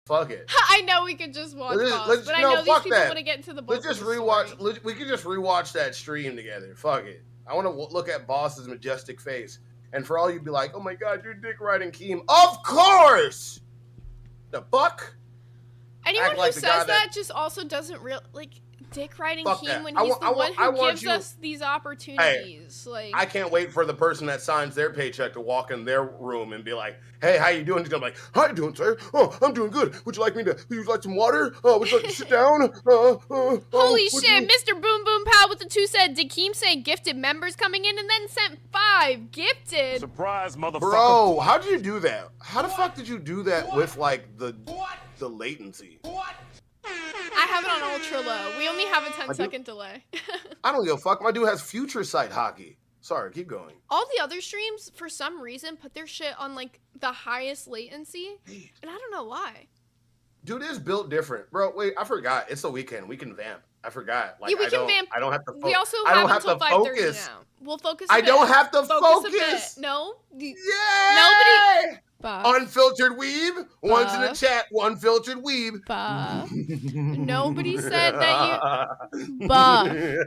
Fuck it. I know we could just watch Boss, but I know these people want to get into the book. Let's just rewatch. We could just rewatch that stream together. Fuck it. I want to look at Boss's majestic face. And for all you be like, oh my god, you're dick riding Keem. Of course! The fuck? Anyone who says that just also doesn't dick riding Keem when he's the one who gives us these opportunities. Hey, I can't wait for the person that signs their paycheck to walk in their room and be like, hey, how you doing? He's gonna be like, how you doing, sir? Oh, I'm doing good. Would you like some water? Would you like to sit down? Holy shit, Mr. Boom Boom Pow with the 2 said, did Keem say gifted members coming in and then sent 5? Gifted. Surprise, motherfucker. Bro, how did you do that? How the fuck did you do that with like the latency? I have it on ultra low. We only have a 10-second delay. I don't give a fuck. My dude has future sight hockey. Sorry, keep going. All the other streams, for some reason, put their shit on like the highest latency, and I don't know why. Dude is built different, bro. Wait, I forgot. It's the weekend. We can vamp. I forgot. Like, yeah, we can vamp. I don't have to. We also have until 5:30 now. We'll focus. I don't have to focus. No. Yeah. Nobody. Unfiltered weeb. One's in the chat. Unfiltered weeb. Nobody said that you.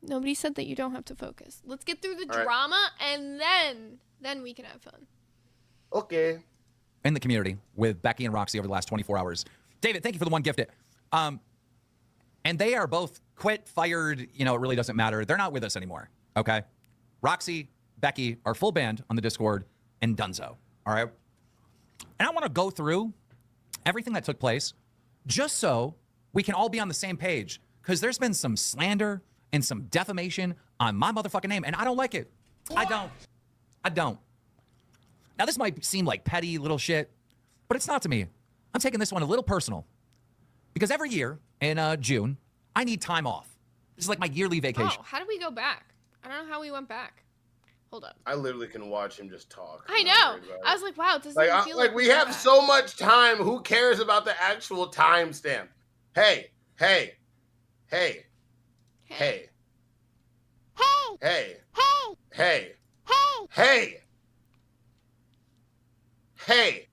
Nobody said that you don't have to focus. Let's get through the drama and then we can have fun. Okay. In the community with Becky and Roxy over the last 24 hours. David, thank you for the one gifted. And they are both quit, fired. You know, it really doesn't matter. They're not with us anymore. Okay. Roxy, Becky are full band on the Discord and Dunzo. All right. And I want to go through everything that took place just so we can all be on the same page, because there's been some slander and some defamation on my motherfucking name, and I don't like it. What? I don't. Now, this might seem like petty little shit, but it's not to me. I'm taking this one a little personal, because every year in June, I need time off. This is like my yearly vacation. Oh, how did we go back? I don't know how we went back. Hold up. I literally can watch him just talk. I know. I was like, wow, it doesn't even feel like we have so much time. Who cares about the actual timestamp? Hey. Hey. Hey. Hey. Hey. Hey. Hey. Hey. Hey. Hey. Hey.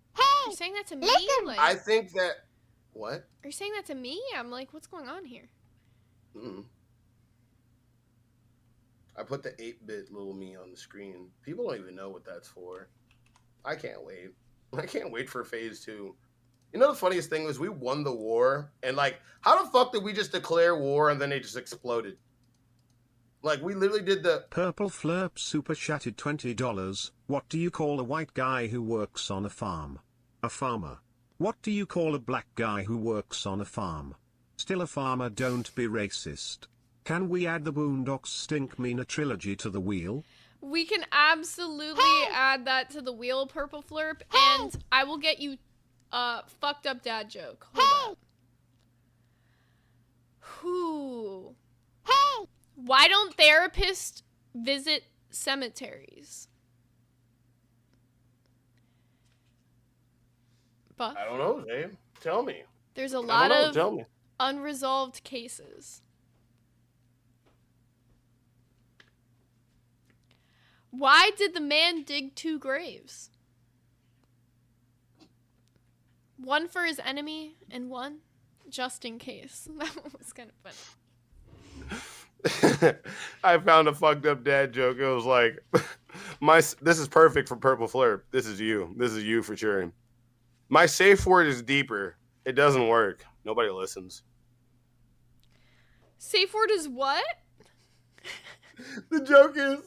You're saying that to me? Listen. Like, I think that. What? Are you saying that to me? I'm like, what's going on here? I put the 8-bit little me on the screen. People don't even know what that's for. I can't wait. I can't wait for phase 2. You know the funniest thing was we won the war, and like, how the fuck did we just declare war and then they just exploded? Like, we literally did the... Purple Flurp super chatted $20. What do you call a white guy who works on a farm? A farmer. What do you call a black guy who works on a farm? Still a farmer, don't be racist. Can we add the Boondocks Stink Meaner trilogy to the wheel? We can absolutely add that to the wheel, Purple Flurp, and I will get you a fucked up dad joke. Hold up. Whew. Why don't therapists visit cemeteries? Buff? I don't know, Dave. Tell me. There's a lot of unresolved cases. Why did the man dig 2 graves? One for his enemy and one just in case. That one was kind of funny. I found a fucked up dad joke. It was like, this is perfect for Purple Flurp. This is you. This is you for sure. My safe word is deeper. It doesn't work. Nobody listens. Safe word is what? The joke is,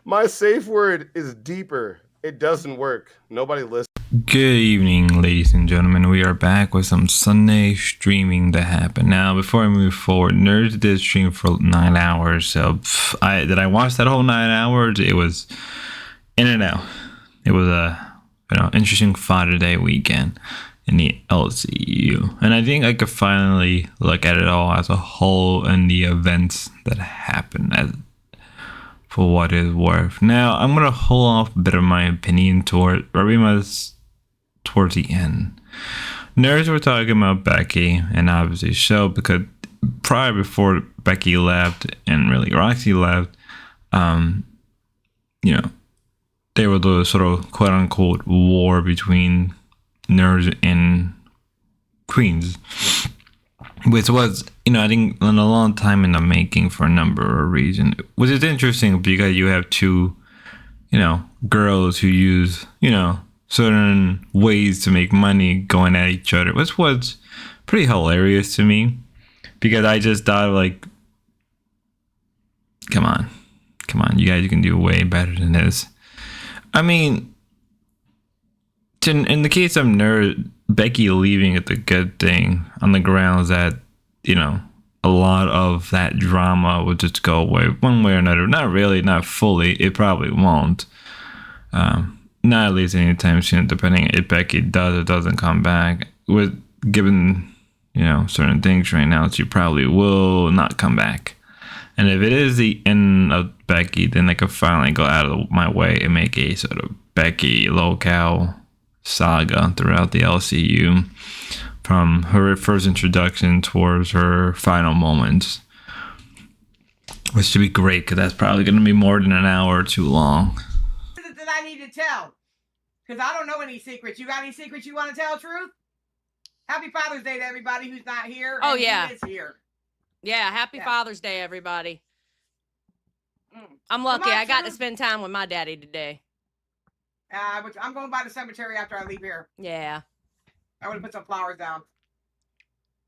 my safe word is deeper. It doesn't work. Nobody listens. Good evening, ladies and gentlemen. We are back with some Sunday streaming that happened. Now, before I move forward, Nerds did stream for 9 hours. So, did I watch that whole 9 hours? It was in and out. It was a interesting Father Day weekend in the LCU, and I think I could finally look at it all as a whole and the events that happened for what it's worth. Now, I'm gonna hold off a bit of my opinion towards the end. Nerds were talking about Becky and obviously show, because before Becky left and really Roxy left, there was a sort of quote unquote war between Nerds and queens, which was, I think, a long time in the making for a number of reasons. Which is interesting because you have two, girls who use, certain ways to make money going at each other, which was pretty hilarious to me because I just thought, like, come on, you guys can do way better than this. I mean, in the case of Nerd, Becky leaving is a good thing on the grounds that, a lot of that drama will just go away one way or another. Not really, not fully. It probably won't. Not at least anytime soon, depending if Becky does or doesn't come back. With given, certain things right now, she probably will not come back. And if it is the end of Becky, then I could finally go out of my way and make a sort of Becky lolcow saga throughout the LCU, from her first introduction towards her final moments, which should be great because that's probably going to be more than an hour or too long. What is it that I need to tell? Because I don't know any secrets. You got any secrets you want to tell, Truth? Happy Father's Day to everybody who's not here. Oh, and yeah. Who is here. Yeah, happy Father's Day, everybody. I'm lucky. I got to spend time with my daddy today. I'm going by the cemetery after I leave here. Yeah. I would have put some flowers down.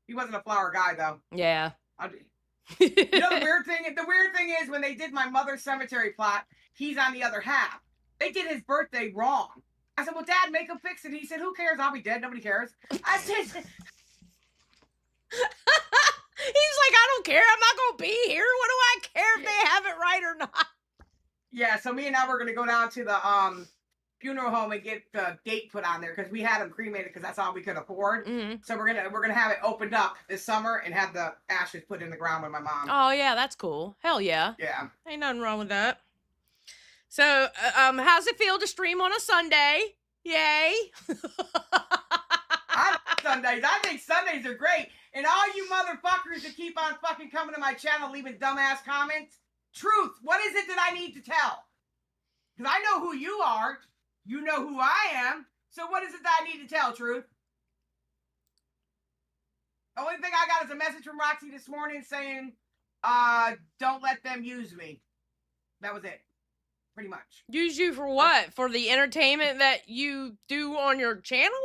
He wasn't a flower guy, though. Yeah. The weird thing is when they did my mother's cemetery plot, he's on the other half. They did his birthday wrong. I said, well, Dad, make him fix it. He said, who cares? I'll be dead. Nobody cares. I said... He's like, I don't care. I'm not going to be here. What do I care if they have it right or not? Yeah, so me and Al were going to go down to the funeral home and get the date put on there because we had him cremated because that's all we could afford. Mm-hmm. So we're gonna have it opened up this summer and have the ashes put in the ground with my mom. Oh, yeah, that's cool. Hell yeah. Yeah. Ain't nothing wrong with that. So, how's it feel to stream on a Sunday? Yay. I love Sundays. I think Sundays are great. And all you motherfuckers that keep on fucking coming to my channel leaving dumbass comments, Truth, what is it that I need to tell? Because I know who you are. You know who I am. So what is it that I need to tell, Truth? The only thing I got is a message from Roxy this morning saying, don't let them use me. That was it. Pretty much. Use you for what? For the entertainment that you do on your channel?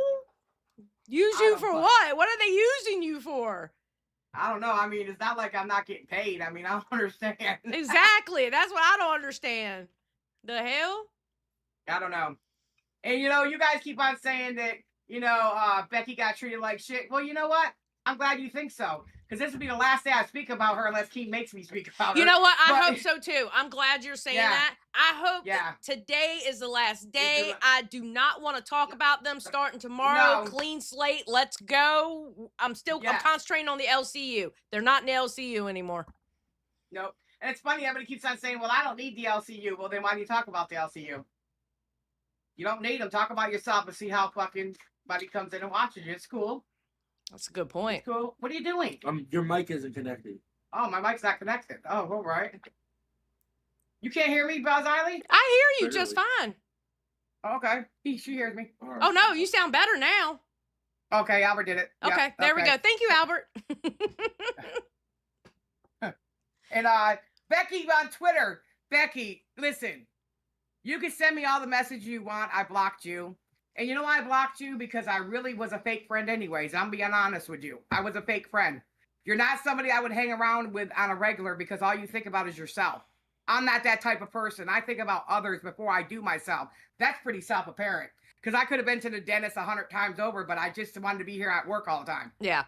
Use you for what? What are they using you for? I don't know. I mean, it's not like I'm not getting paid. I mean, I don't understand. Exactly. That's what I don't understand. The hell? I don't know. And, you guys keep on saying that, Becky got treated like shit. Well, you know what? I'm glad you think so. Because this will be the last day I speak about her unless Keem makes me speak about her. You know what? I hope so, too. I'm glad you're saying that. I hope that today is the last day. I do not want to talk about them starting tomorrow. No. Clean slate. Let's go. I'm concentrating on the LCU. They're not in the LCU anymore. Nope. And it's funny, everybody keeps on saying, well, I don't need the LCU. Well, then why do you talk about the LCU? You don't need them. Talk about yourself and see how fucking buddy comes in and watches you. It's cool. That's a good point. It's cool. What are you doing? Your mic isn't connected. Oh, my mic's not connected. Oh, all right. You can't hear me, Buzz Eiley? I hear you just fine. Oh, okay. She hears me. Right. Oh, no. You sound better now. Okay, Albert did it. Okay, yep, there we go. Thank you, Albert. And Becky on Twitter. Becky, listen. You can send me all the messages you want. I blocked you. And you know why I blocked you? Because I really was a fake friend anyways. I'm being honest with you. I was a fake friend. You're not somebody I would hang around with on a regular because all you think about is yourself. I'm not that type of person. I think about others before I do myself. That's pretty self-apparent. Because I could have been to the dentist 100 times over, but I just wanted to be here at work all the time. Yeah.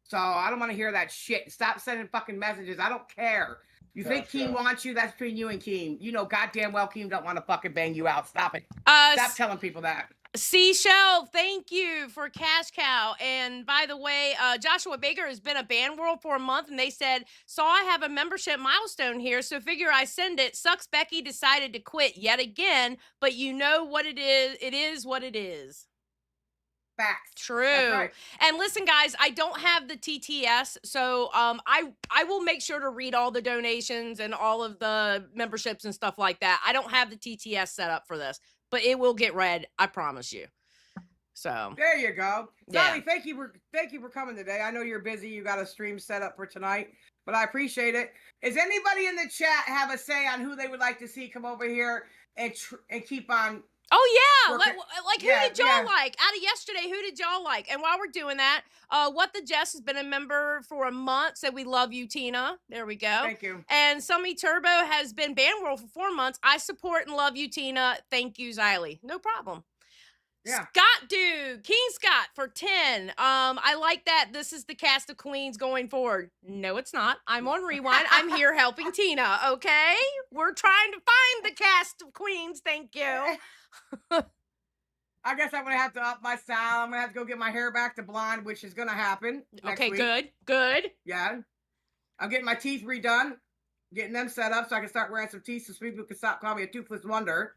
So I don't want to hear that shit. Stop sending fucking messages. I don't care. You think Keem wants you? That's between you and Keem. You know goddamn well Keem don't want to fucking bang you out. Stop it. Stop telling people that. Seashell, thank you for Cash Cow. And by the way, Joshua Baker has been a Band World for a month, and they said, saw I have a membership milestone here, so figure I send it. Sucks Becky decided to quit yet again, but you know what it is. It is what it is. Facts. True. Right. And listen, guys, I don't have the TTS, so I will make sure to read all the donations and all of the memberships and stuff like that. I don't have the TTS set up for this, but it will get read, I promise you. So there you go. Yeah. Tommy, thank you for coming today. I know you're busy. You got a stream set up for tonight, but I appreciate it. Is anybody in the chat have a say on who they would like to see come over here and keep on? Oh yeah, working? like who did y'all like out of yesterday? Who did y'all like? And while we're doing that, What the Jess has been a member for a month. Said we love you, Tina. There we go. Thank you. And Summy Turbo has been Bandworld for 4 months. I support and love you, Tina. Thank you, Xylee. No problem. Yeah. Scott Dude, King Scott for 10. I like that. This is the cast of queens going forward. No, it's not. I'm on rewind. I'm here helping Tina. Okay, we're trying to find the cast of queens. Thank you. I guess I'm gonna have to up my style. I'm gonna have to go get my hair back to blonde, which is gonna happen next Okay, week. good. Yeah. I'm getting my teeth redone, getting them set up so I can start wearing some teeth so people can stop calling me a toothless wonder.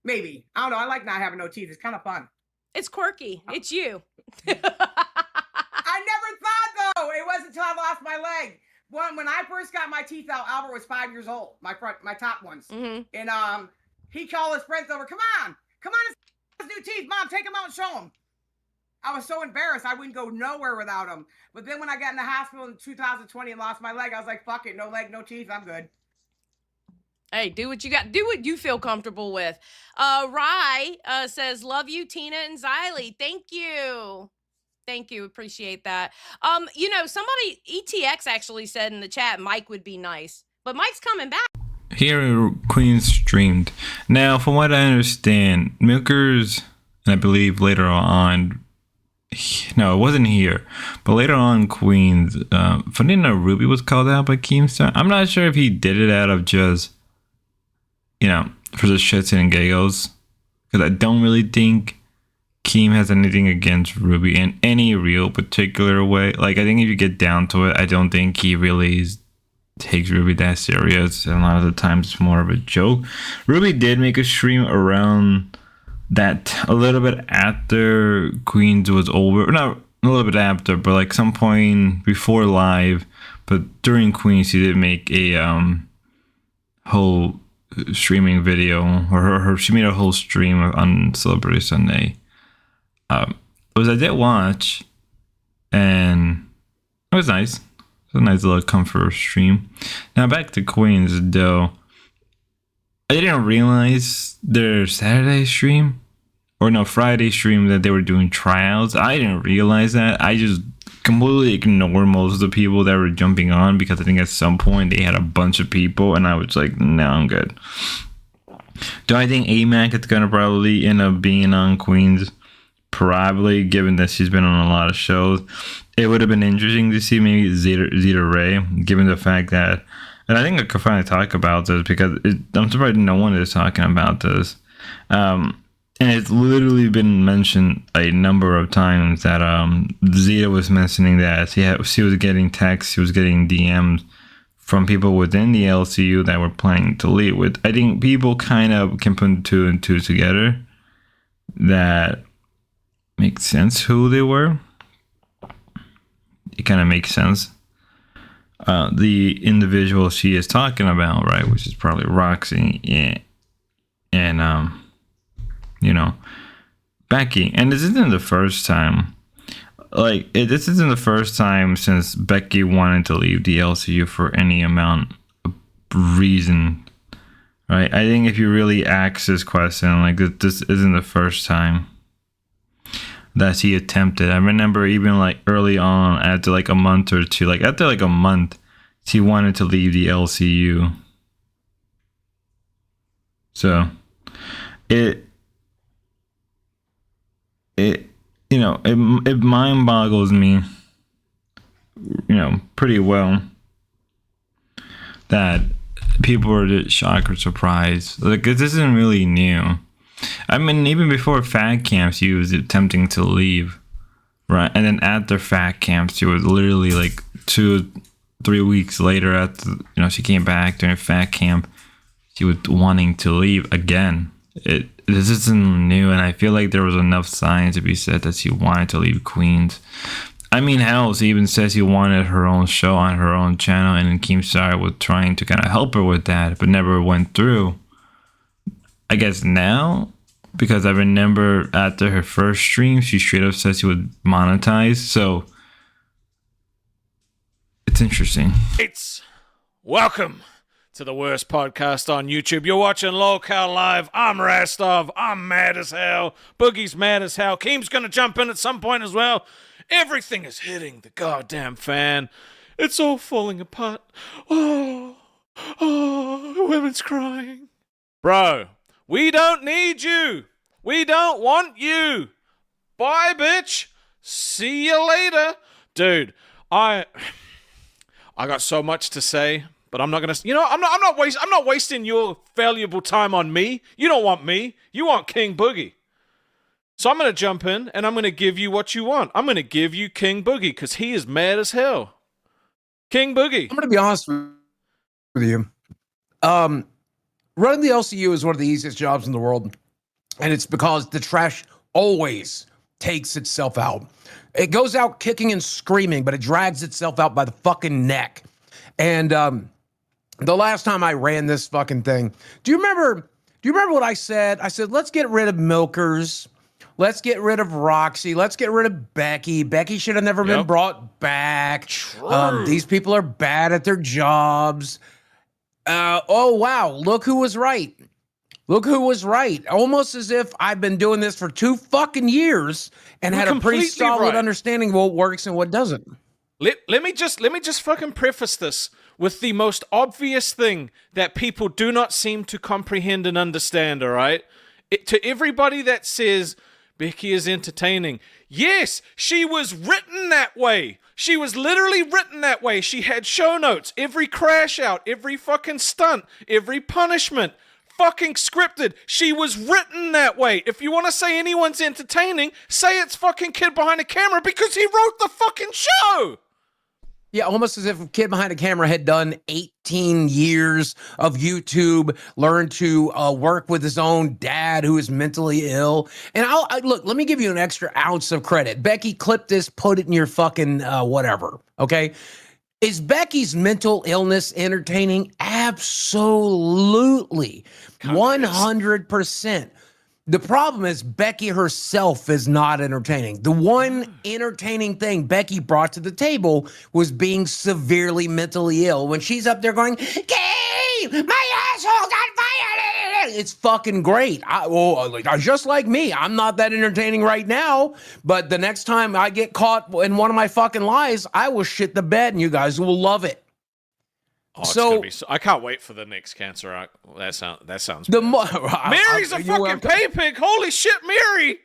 Maybe. I don't know. I like not having no teeth. It's kind of fun. It's quirky. It's you. I never thought though. It wasn't until I lost my leg. When I first got my teeth out, Albert was 5 years old. My top ones. Mm-hmm. And he called his friends over. Come on, it's new teeth, Mom. Take them out and show them. I was so embarrassed. I wouldn't go nowhere without them. But then when I got in the hospital in 2020 and lost my leg, I was like, fuck it, no leg, no teeth. I'm good. Hey, do what you got. Do what you feel comfortable with. Rye says, love you, Tina and Xylee. Thank you. Thank you. Appreciate that. Somebody, ETX actually said in the chat, Mike would be nice. But Mike's coming back. Here, Queen streamed. Now, from what I understand, Milkers, and I believe later on, no, it wasn't here, but later on, Queens, funny enough, Ruby was called out by Keemstar. I'm not sure if he did it out of just, for the shits and giggles, because I don't really think Keem has anything against Ruby in any real particular way. Like, I think if you get down to it, I don't think he really takes Ruby that serious, and a lot of the times it's more of a joke. Ruby did make a stream around that a little bit after Queens was over, not a little bit after, but like some point before live, but during Queens she did make a whole streaming video, or she made a whole stream on Celebrity Sunday. I did watch, and it was nice. It was a nice little comfort stream. Now back to Queens though. I didn't realize their Saturday stream, or no, Friday stream, that they were doing tryouts. I didn't realize that. I just completely ignored most of the people that were jumping on, because I think at some point they had a bunch of people and I was like, no, I'm good. Do I think AMAC is going to probably end up being on Queens? Probably, given that she's been on a lot of shows. It would have been interesting to see maybe Zeta Ray, given the fact that, and I think I could finally talk about this because I'm surprised no one is talking about this. And it's literally been mentioned a number of times that Zeta was mentioning that she was getting texts, she was getting DMs from people within the LCU that were planning to leave. With, I think people kind of can put 2 and 2 together that makes sense who they were. It kind of makes sense. The individual she is talking about, right, which is probably Roxy and Becky. And this isn't the first time. This isn't the first time since Becky wanted to leave the LCU for any amount of reason, right? I think if you really ask this question, this isn't the first time that she attempted. I remember even early on, after a month or two, after a month, she wanted to leave the LCU. So it mind boggles me, pretty well, that people were just shocked or surprised. This isn't really new. I mean, even before Fat Camp, she was attempting to leave, right? And then after Fat Camp, she was literally 2-3 weeks later, after she came back during Fat Camp, she was wanting to leave again. This isn't new, and I feel like there was enough signs to be said that she wanted to leave Queens. I mean, hell, she even says she wanted her own show on her own channel, and then Keemstar was trying to kind of help her with that, but never went through. I guess now because I remember after her first stream, she straight up said she would monetize. So it's interesting. It's welcome to the worst podcast on YouTube. You're watching lolcowlive. I'm Rastov. I'm mad as hell. Boogie's mad as hell. Keem's gonna jump in at some point as well. Everything is hitting the goddamn fan. It's all falling apart. Oh, women's crying. Bro, we don't need you. We don't want you. Bye, bitch. See you later. Dude, I got so much to say, but I'm not gonna. You know, I'm not wasting your valuable time on me. You don't want me. You want King Boogie. So I'm gonna jump in and I'm gonna give you what you want. I'm gonna give you King Boogie because he is mad as hell. King Boogie. I'm gonna be honest with you. Running the LCU is one of the easiest jobs in the world, and it's because the trash always takes itself out. It goes out kicking and screaming, but it drags itself out by the fucking neck. And the last time I ran this fucking thing, do you remember what I said? I said, let's get rid of milkers. Let's get rid of Roxy. Let's get rid of Becky. Becky should have never been brought back. These people are bad at their jobs. Oh, wow. Look who was right. Look who was right. Almost as if I've been doing this for 2 fucking years and had a pretty solid understanding of what works and what doesn't. Let me just fucking preface this with the most obvious thing that people do not seem to comprehend and understand, all right? To everybody that says Becky is entertaining, yes, she was written that way. She was literally written that way. She had show notes, every crash out, every fucking stunt, every punishment, fucking scripted. She was written that way. If you want to say anyone's entertaining, say it's fucking Kid Behind the Camera because he wrote the fucking show. Yeah, almost as if a kid behind a camera had done 18 years of YouTube, learned to work with his own dad who is mentally ill. And look, let me give you an extra ounce of credit. Becky, clip this, put it in your fucking whatever, okay? Is Becky's mental illness entertaining? Absolutely. 100%. The problem is Becky herself is not entertaining. The one entertaining thing Becky brought to the table was being severely mentally ill. When she's up there going, "Keem, my asshole got fired!" It's fucking great. Just like me, I'm not that entertaining right now, but the next time I get caught in one of my fucking lies, I will shit the bed and you guys will love it. Oh, so I can't wait for the next cancer arc. That sounds. Mary's a fucking pay pig. Holy shit, Mary!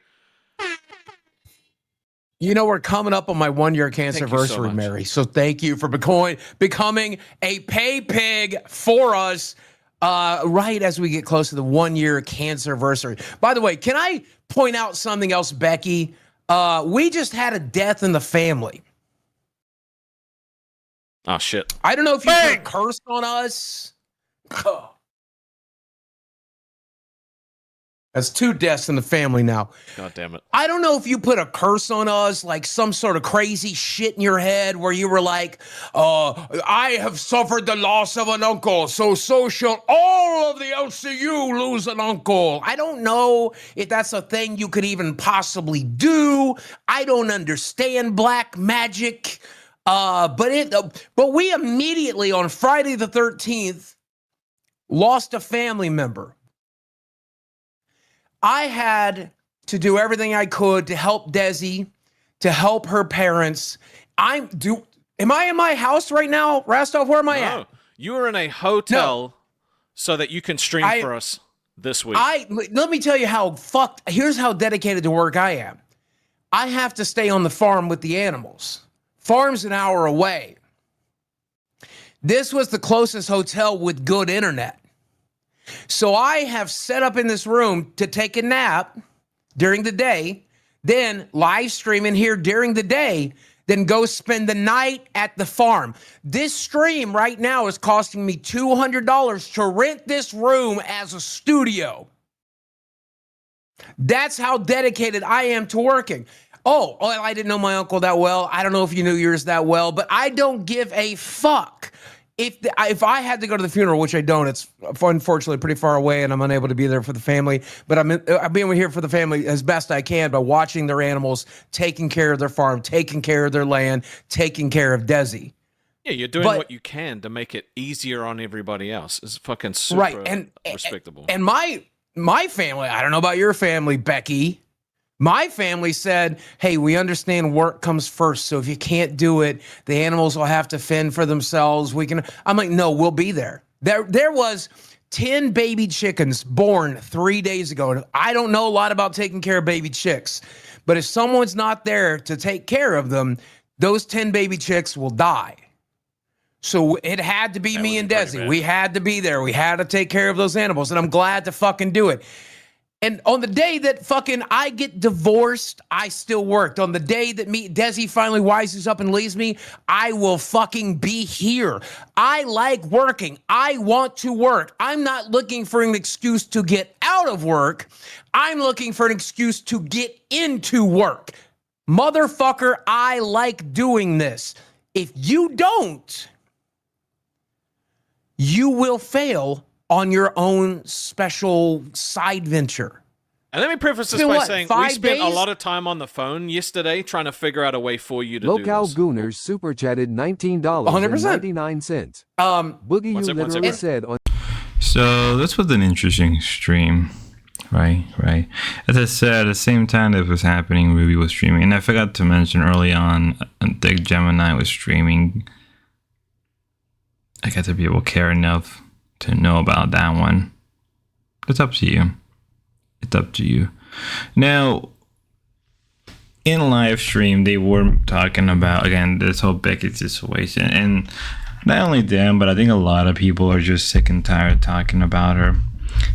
You know we're coming up on my 1-year cancerversary, Mary. So thank you for becoming a pay pig for us. Right as we get close to the 1-year cancerversary. By the way, can I point out something else, Becky? We just had a death in the family. Oh, shit. I don't know if you put a curse on us. That's 2 deaths in the family now. God damn it. I don't know if you put a curse on us, like some sort of crazy shit in your head where you were like, I have suffered the loss of an uncle, so shall all of the LCU lose an uncle. I don't know if that's a thing you could even possibly do. I don't understand black magic. But we immediately on Friday the 13th lost a family member. I had to do everything I could to help Desi, to help her parents. Am I in my house right now, Rastov? Where am I at? You are in a hotel so that you can stream for us this week. Let me tell you here's how dedicated to work I am. I have to stay on the farm with the animals. Farm's an hour away. This was the closest hotel with good internet. So I have set up in this room to take a nap during the day, then live stream in here during the day, then go spend the night at the farm. This stream right now is costing me $200 to rent this room as a studio. That's how dedicated I am to working. Oh, I didn't know my uncle that well. I don't know if you knew yours that well, but I don't give a fuck. if I had to go to the funeral, which I don't, it's unfortunately pretty far away, and I'm unable to be there for the family. But I'm being here for the family as best I can by watching their animals, taking care of their farm, taking care of their land, taking care of Desi. Yeah, you're doing what you can to make it easier on everybody else. It's fucking super respectable. And my family, I don't know about your family, Becky. My family said, hey, we understand work comes first. So if you can't do it, the animals will have to fend for themselves. I'm like, no, we'll be there. There was 10 baby chickens born 3 days ago. And I don't know a lot about taking care of baby chicks, but if someone's not there to take care of them, those 10 baby chicks will die. So it had to be me and Desi. We had to be there. We had to take care of those animals. And I'm glad to fucking do it. And on the day that fucking I get divorced, I still worked. On the day that Desi finally wises up and leaves me, I will fucking be here. I like working. I want to work. I'm not looking for an excuse to get out of work. I'm looking for an excuse to get into work. Motherfucker, I like doing this. If you don't, you will fail on your own special side venture. And let me preface this by saying we spent a lot of time on the phone yesterday trying to figure out a way for you to do this. lolcowqueen super chatted $19.99. Boogie, you literally said on. So this was an interesting stream, right? As I said, at the same time that it was happening, Ruby was streaming, and I forgot to mention early on, Dick Gemini was streaming. I guess if people care enough to know about that one, it's up to you. It's up to you. Now, in live stream, they were talking about, again, this whole Becky situation. And not only them, but I think a lot of people are just sick and tired of talking about her.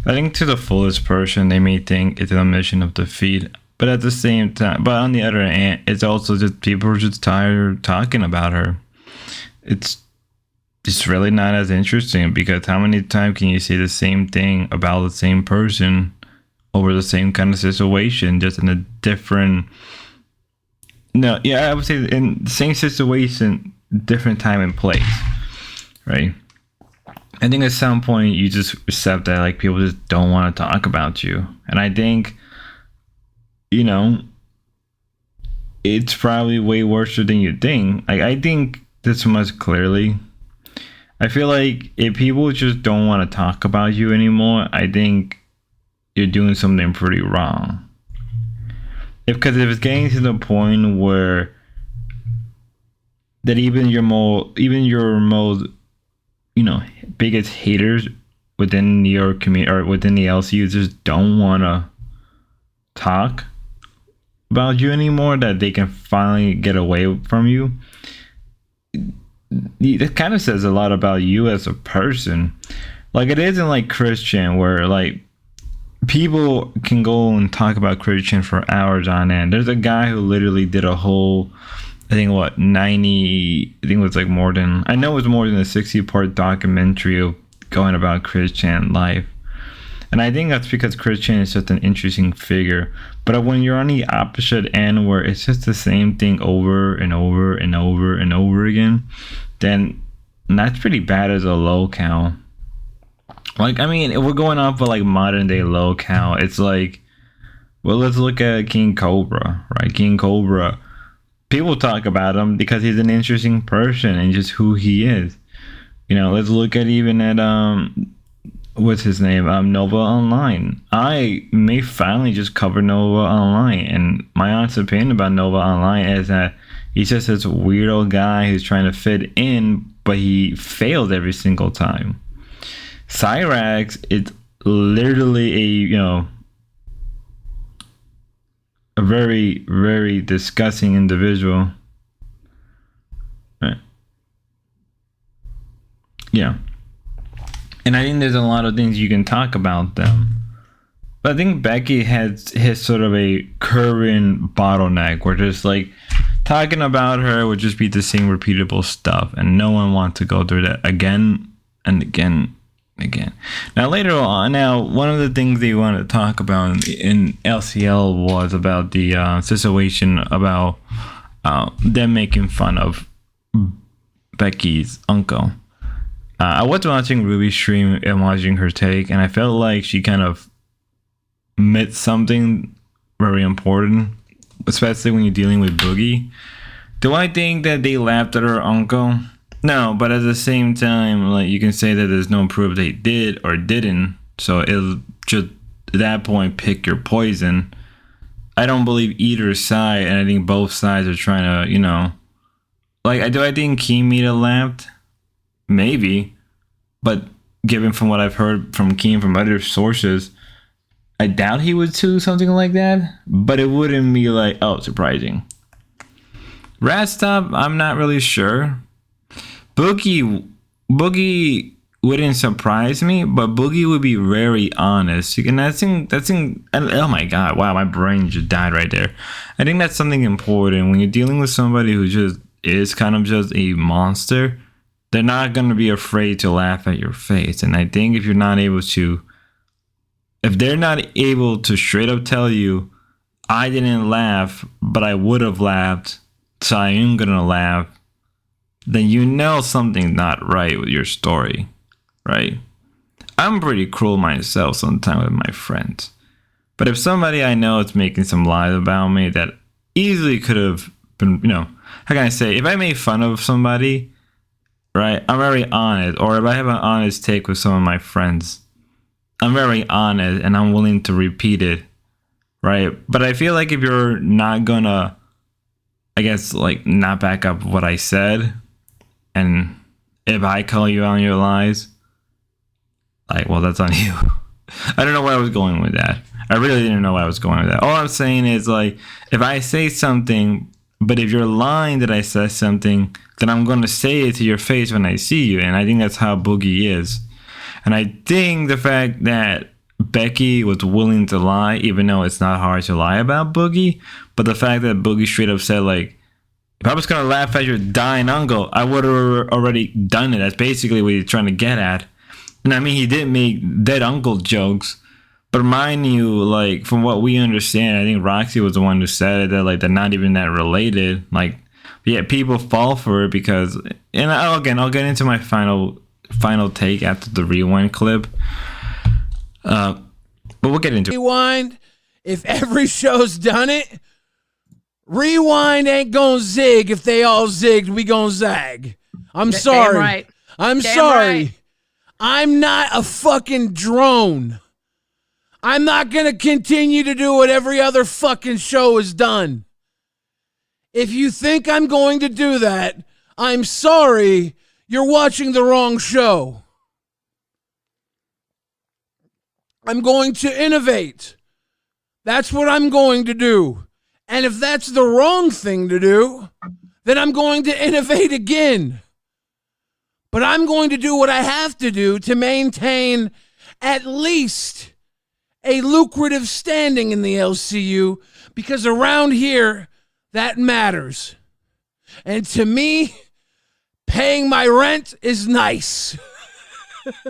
I think to the fullest person, they may think it's a mission of defeat. But at the same time, but on the other hand, it's also just people are just tired of talking about her. It's really not as interesting, because how many times can you say the same thing about the same person over the same kind of situation, just in a different... No, yeah, I would say in the same situation, different time and place, right? I think at some point you just accept that, like, people just don't want to talk about you. And I think, you know, it's probably way worse than you think. Like, I think this much clearly. I feel like if people just don't want to talk about you anymore, I think you're doing something pretty wrong. Because if it's getting to the point where that even your most, you know, biggest haters within your community or within the LCU just don't want to talk about you anymore, that they can finally get away from you, it kind of says a lot about you as a person. Like, it isn't like Christian, where like people can go and talk about Christian for hours on end. There's a guy who literally did a whole, I think it was like more than a 60-part documentary of going about Christian life. And I think that's because Christian is just an interesting figure. But when you're on the opposite end, where it's just the same thing over and over and over and over again, then that's pretty bad as a lolcow. Like, I mean, if we're going off of like modern day lolcow, it's like, well, let's look at King Cobra, right? King Cobra, people talk about him because he's an interesting person and just who he is. You know, let's look at even at what's his name? Nova Online. I may finally just cover Nova Online, and my honest opinion about Nova Online is that he's just this weirdo guy who's trying to fit in, but he fails every single time. Cyrax is literally a very, very disgusting individual. Right. Yeah. And I think there's a lot of things you can talk about them. But I think Becky has hit sort of a current bottleneck where just like talking about her would just be the same repeatable stuff, and no one wants to go through that again and again and again. Now later on, one of the things they wanted to talk about in LCL was about the situation about them making fun of Becky's uncle. I was watching Ruby stream and watching her take, and I felt like she kind of missed something very important, especially when you're dealing with Boogie. Do I think that they laughed at her uncle? No, but at the same time, like, you can say that there's no proof they did or didn't. So it'll just at that point pick your poison. I don't believe either side, and I think both sides are trying to, like, do I think Keem might have laughed? Maybe, but given from what I've heard from Keem from other sources, I doubt he would do something like that. But it wouldn't be like, oh, surprising. Rastop, I'm not really sure. Boogie wouldn't surprise me, but Boogie would be very honest. And oh my god, wow, my brain just died right there. I think that's something important when you're dealing with somebody who just is kind of just a monster. They're not going to be afraid to laugh at your face. And I think if they're not able to straight up tell you, I didn't laugh, but I would have laughed, so I am going to laugh, then something's not right with your story, right? I'm pretty cruel myself sometimes with my friends. But if somebody I know is making some lies about me that easily could have been, how can I say, if I made fun of somebody, right, I'm very honest. Or if I have an honest take with some of my friends, I'm very honest and I'm willing to repeat it, right? But I feel like if you're not gonna, I guess, like, not back up what I said, and if I call you on your lies, like, well, that's on you. I don't know where I was going with that. I really didn't know where I was going with that. All I'm saying is, like, if I say something, but if you're lying that I said something, then I'm going to say it to your face when I see you. And I think that's how Boogie is. And I think the fact that Becky was willing to lie, even though it's not hard to lie about Boogie, but the fact that Boogie straight up said, like, if I was going to laugh at your dying uncle, I would have already done it. That's basically what he's trying to get at. And I mean, he did make dead uncle jokes. But mind you, like, from what we understand, I think Roxy was the one who said it, that, like, they're not even that related. Like, yeah, people fall for it because, and I'll get into my final take after the rewind clip. But we'll get into it. Rewind, if every show's done it, rewind ain't gonna zig. If they all zigged, we gonna zag. I'm sorry. Damn right. I'm Damn sorry. right. I'm not a fucking drone. I'm not going to continue to do what every other fucking show has done. If you think I'm going to do that, I'm sorry, you're watching the wrong show. I'm going to innovate. That's what I'm going to do. And if that's the wrong thing to do, then I'm going to innovate again. But I'm going to do what I have to do to maintain at least a lucrative standing in the LCU, because around here, that matters. And to me, paying my rent is nice.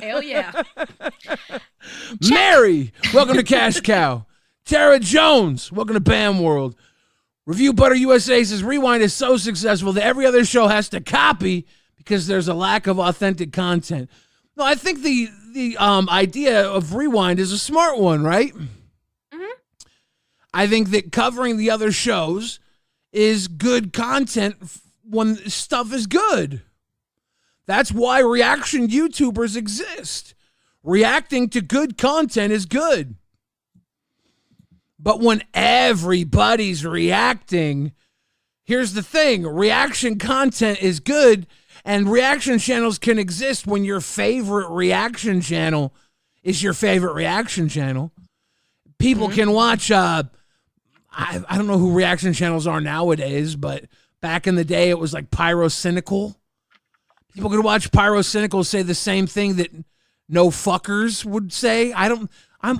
Hell yeah. Mary, welcome to Cash Cow. Tara Jones, welcome to Bam World. Review Butter USA says Rewind is so successful that every other show has to copy because there's a lack of authentic content. No, I think the idea of Rewind is a smart one, right? Mm-hmm. I think that covering the other shows is good content when stuff is good. That's why reaction YouTubers exist. Reacting to good content is good. But when everybody's reacting, here's the thing. Reaction content is good. And reaction channels can exist when your favorite reaction channel is your favorite reaction channel. People can watch, I don't know who reaction channels are nowadays, but back in the day it was like Pyrocynical. People could watch Pyrocynical say the same thing that No Fuckers would say. I'm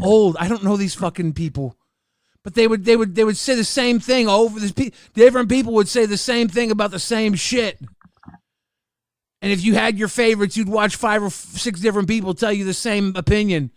old. I don't know these fucking people. But they would say the same thing over this. Different people would say the same thing about the same shit. And if you had your favorites, you'd watch 5 or 6 different people tell you the same opinion.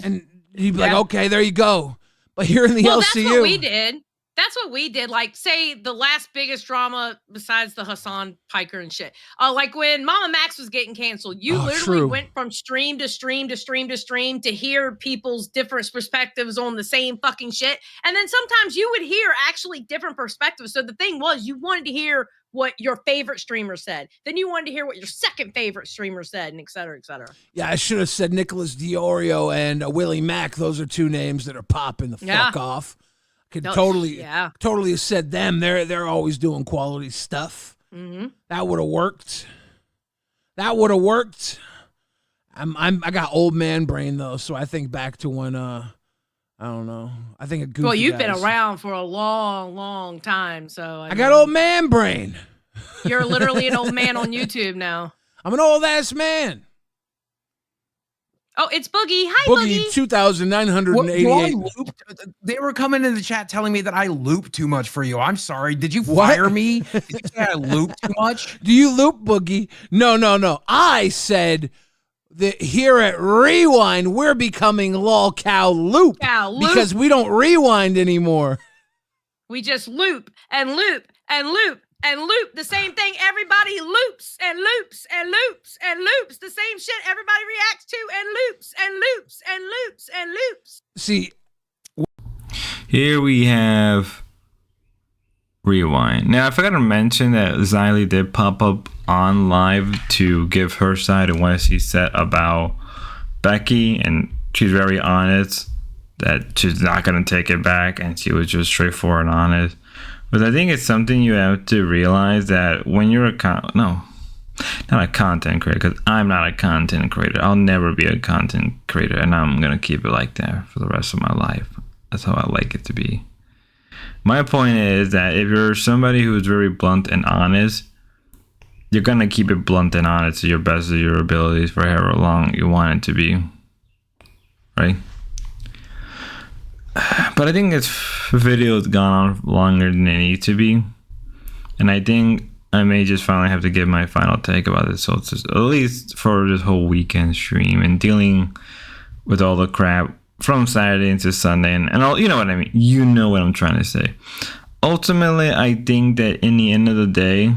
And you'd be like, okay, there you go. But here in the LCU. That's what we did. That's what we did. Like, say the last biggest drama besides the Hassan Piker and shit. Like when Mama Max was getting canceled, you literally went from stream to stream to stream to stream to hear people's different perspectives on the same fucking shit. And then sometimes you would hear actually different perspectives. So the thing was, you wanted to hear what your favorite streamer said. Then you wanted to hear what your second favorite streamer said, and et cetera, et cetera. Yeah, I should have said Nicholas Diorio and Willie Mack. Those are two names that are popping the fuck off. Could totally have said them. They're always doing quality stuff. Mm-hmm. That would have worked. I got old man brain though, so I think back to when I don't know. I think of Goofy Well, you've guys. been around for a long, long time, so I got old man brain. You're literally an old man on YouTube now. I'm an old ass man. Oh, it's Boogie. Hi, Boogie. 2,988. They were coming in the chat telling me that I loop too much for you. I'm sorry. Did you fire me? Did you say I loop too much? Do you loop, Boogie? No. I said that here at Rewind, we're becoming lolcow loop. Because we don't rewind anymore. We just loop and loop and loop and loop the same thing. Everybody loops and loops and loops and loops the same shit everybody reacts to and loops and loops and loops and loops. See, here we have Rewind. Now, I forgot to mention that Xylee did pop up on live to give her side of what she said about Becky, and she's very honest that she's not going to take it back, and she was just straightforward and honest. But I think it's something you have to realize that when you're not a content creator, because I'm not a content creator. I'll never be a content creator, and I'm going to keep it like that for the rest of my life. That's how I like it to be. My point is that if you're somebody who's very blunt and honest, you're going to keep it blunt and honest to your best of your abilities for however long you want it to be. Right? But I think this video has gone on longer than it needs to be. And I think I may just finally have to give my final take about this. So it's just, at least for this whole weekend stream and dealing with all the crap from Saturday into Sunday and all, you know what I mean? You know what I'm trying to say. Ultimately, I think that in the end of the day,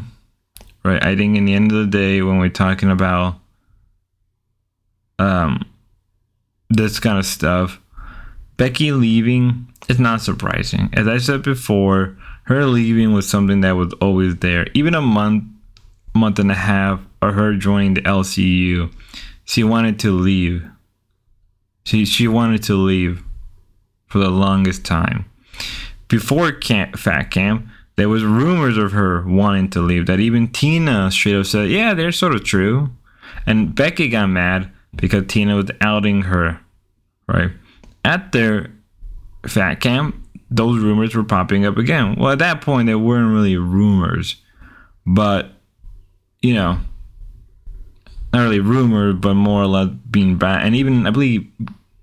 right? I think in the end of the day, when we're talking about this kind of stuff, Becky leaving is not surprising. As I said before, her leaving was something that was always there. Even a month and a half of her joining the LCU, she wanted to leave. She wanted to leave for the longest time. Before Fat Camp, there was rumors of her wanting to leave that even Tina straight up said, yeah, they're sort of true. And Becky got mad because Tina was outing her, right? At their Fat Camp, those rumors were popping up again. Well, at that point, they weren't really rumors, but, you know, not really rumors, but more or less being bad. And even, I believe,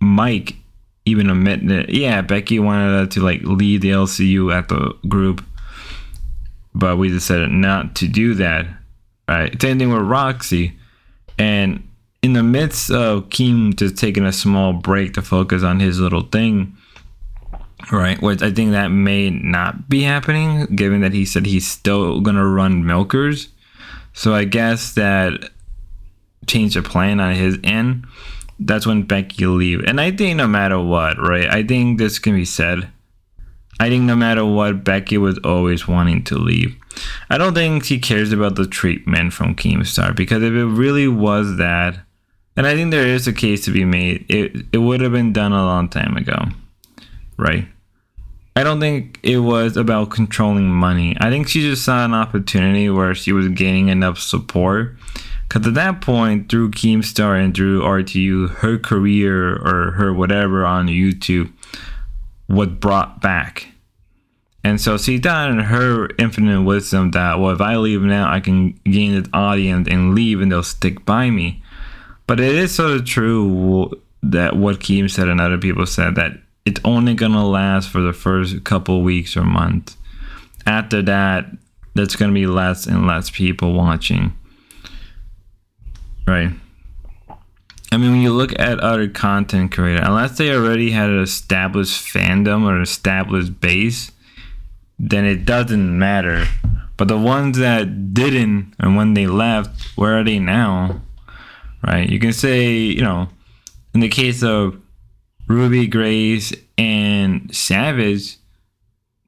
Mike even admitted that, yeah, Becky wanted her to, like, lead the LCU at the group, but we decided not to do that, right? Same thing with Roxy. And in the midst of Keem just taking a small break to focus on his little thing, right, which I think that may not be happening, given that he said he's still going to run Milkers. So I guess that changed the plan on his end. That's when Becky leave. And I think no matter what, right, I think this can be said. I think no matter what, Becky was always wanting to leave. I don't think she cares about the treatment from Keemstar, because if it really was that, and I think there is a case to be made, it would have been done a long time ago, right? I don't think it was about controlling money. I think she just saw an opportunity where she was gaining enough support. Because at that point, through Keemstar and through RTU, her career or her whatever on YouTube was brought back. And so she thought in her infinite wisdom that, well, if I leave now, I can gain this audience and leave and they'll stick by me. But it is sort of true that what Keem said and other people said, that it's only going to last for the first couple weeks or months. After that, there's going to be less and less people watching. Right. I mean, when you look at other content creators, unless they already had an established fandom or an established base, then it doesn't matter. But the ones that didn't, and when they left, where are they now? Right? You can say, you know, in the case of Ruby, Grace, and Savage,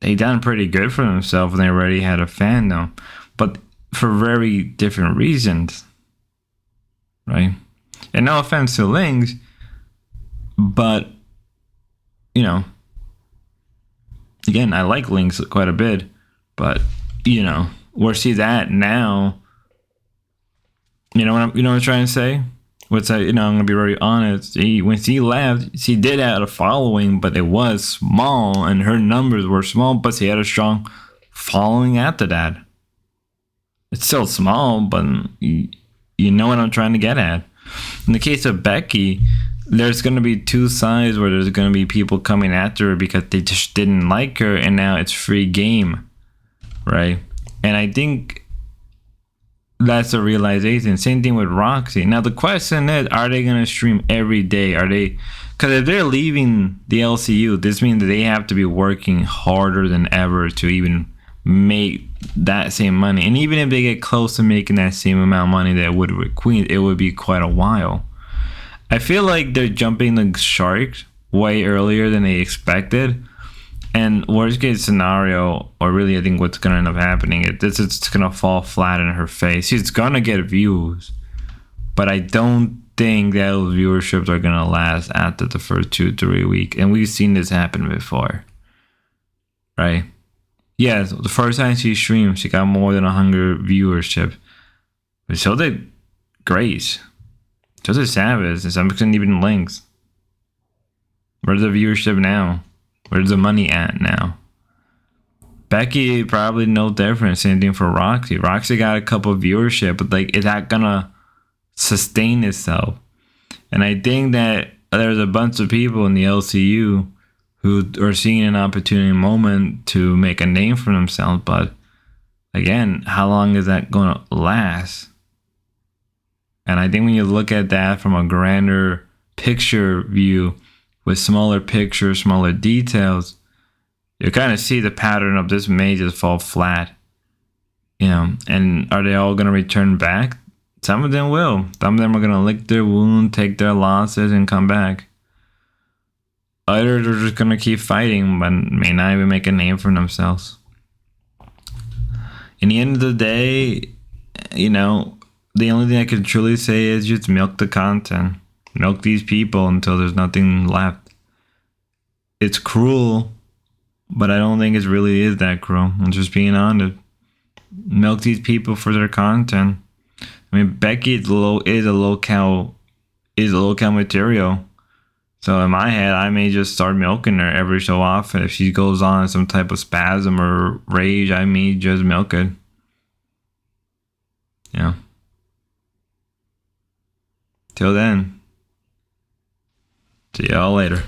they done pretty good for themselves, and they already had a fandom, but for very different reasons, right? And no offense to Lynx, but you know, again, I like Lynx quite a bit, but you know, where she's at now, you know what I'm trying to say? What's that? You know, I'm gonna be very honest. When she left, she did have a following, but it was small, and her numbers were small. But she had a strong following after that. It's still small, but you know what I'm trying to get at. In the case of Becky, there's gonna be two sides where there's gonna be people coming after her because they just didn't like her, and now it's free game, right? And I think that's a realization. Same thing with Roxy. Now the question is, are they gonna stream every day? Are they? Because if they're leaving the LCU, this means that they have to be working harder than ever to even make that same money. And even if they get close to making that same amount of money that would with Queen, it would be quite a while. I feel like they're jumping the shark way earlier than they expected. And worst case scenario, or really I think what's going to end up happening, it's going to fall flat in her face. She's going to get views, but I don't think that those viewerships are going to last after the first 2-3 weeks. And we've seen this happen before, right? Yeah, the first time she streamed, she got more than 100 viewership. But so did Grace. So did Savage. And some couldn't even Lynx. Where's the viewership now? Where's the money at now? Becky, probably no different. Same thing for Roxy. Roxy got a couple of viewership, but like, is that gonna sustain itself? And I think that there's a bunch of people in the LCU who are seeing an opportunity moment to make a name for themselves. But again, how long is that gonna last? And I think when you look at that from a grander picture view, with smaller pictures, smaller details, you kind of see the pattern of this may just fall flat. You know, and are they all going to return back? Some of them will. Some of them are going to lick their wound, take their losses, and come back. Others are just going to keep fighting, but may not even make a name for themselves. In the end of the day, you know, the only thing I can truly say is just milk the content. Milk these people until there's nothing left. It's cruel, but I don't think it really is that cruel. I'm just being honest. Milk these people for their content. I mean, Becky is a lolcow material. So in my head, I may just start milking her every so often. If she goes on some type of spasm or rage, I may just milk it. Yeah. Till then. See y'all later.